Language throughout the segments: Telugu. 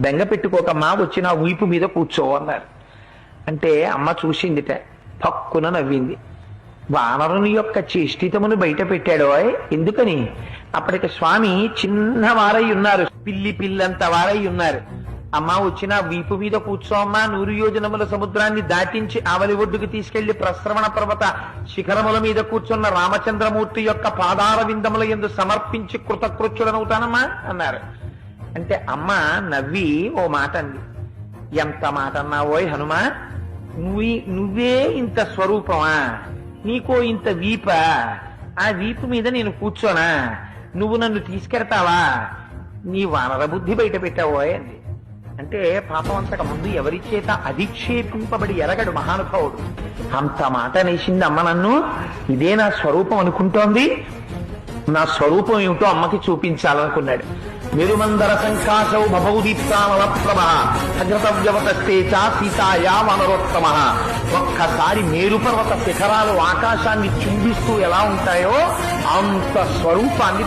బెంగ పెట్టుకోకమ్మా, వచ్చి నా వీపు మీద కూర్చో అన్నారు. అంటే అమ్మ చూసిందిట, పక్కున నవ్వింది. వానరుని యొక్క చేష్టితమును బయట పెట్టాడో. ఎందుకని? అప్పటికి స్వామి చిన్నవారై ఉన్నారు, పిల్లి పిల్లంత వారై ఉన్నారు. అమ్మ వచ్చిన వీపు మీద కూర్చో అమ్మా, 100 యోజనముల సముద్రాన్ని దాటించి ఆవలి ఒడ్డుకు తీసుకెళ్లి ప్రశ్రవణ పర్వత శిఖరముల మీద కూర్చున్న రామచంద్రమూర్తి యొక్క పాదార విందముల యందు సమర్పించి కృతకృత్యుడనవుతానమ్మా అన్నారు. అంటే అమ్మ నవ్వి ఓ మాట అంది. ఎంత మాట అన్నావోయ్ హనుమా, నువ్వే ఇంత స్వరూపమా, నీకో ఇంత వీప, ఆ వీపు మీద నేను కూర్చోనా, నువ్వు నన్ను తీసుకెడతావా, నీ వానర బుద్ధి బయట పెట్టావోయ్ అంది. అంటే పాపం అంతకు ముందు ఎవరి చేత అధిక్షేపింపబడి ఎరగడు మహానుభావుడు. అంత మాట నేసింది అమ్మ నన్ను, ఇదే నా స్వరూపం అనుకుంటోంది, నా స్వరూపం ఏమిటో అమ్మకి చూపించాలనుకున్నాడు. మెరుమందర సంకాశౌ భవౌదీప్తానల ప్రభ అగ్రతవ్యవతస్తే చ సీతాయా వనరోత్తమ. ఒక్కసారి మేరుపర్వత శిఖరాలు ఆకాశాన్ని చుంబిస్తూ ఎలా ఉంటాయో అంత స్వరూపాన్ని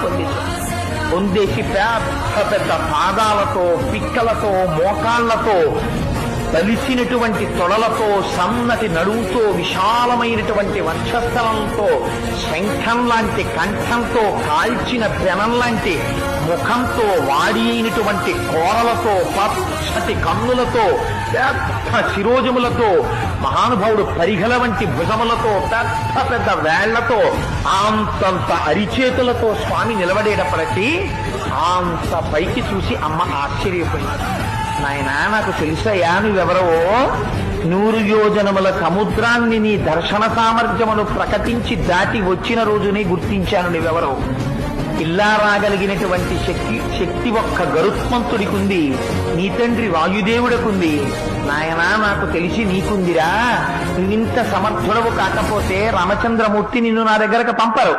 పొందేసి పెద్ద పెద్ద పాదాలతో, పిక్కలతో, మోకాళ్లతో, బలిసినటువంటి తొడలతో, సన్నటి నడువుతో, విశాలమైనటువంటి వక్షస్థలంతో, శంఖం లాంటి కంఠంతో, కాల్చిన పెనం లాంటి ముఖంతో, వాడి అయినటువంటి కోరలతో, పచ్చటి కన్నులతో, పెద్ద శిరోజములతో, మహానుభావుడు పరిఘల వంటి భుజములతో, పెద్ద పెద్ద వేళ్లతో, అంతంత అరిచేతులతో స్వామి నిలబడేటప్పటికీ అంత పైకి చూసి అమ్మ ఆశ్చర్యపోయింది. నాయనా, నాకు తెలుసయ్యా నువ్వెవరవో, 100 యోజనముల సముద్రాన్ని నీ దర్శన సామర్థ్యమును ప్రకటించి దాటి వచ్చిన రోజునే గుర్తించాను నువ్వెవరో. ఇలా రాగలిగినటువంటి శక్తి ఒక్క గరుత్మంతుడికి ఉంది, నీ తండ్రి వాయుదేవుడికుంది. నాయనా, నాకు తెలిసి నీకుందిరా. నువ్వింత సమర్థుడవు కాకపోతే రామచంద్రమూర్తి నిన్ను నా దగ్గరకు పంపరు.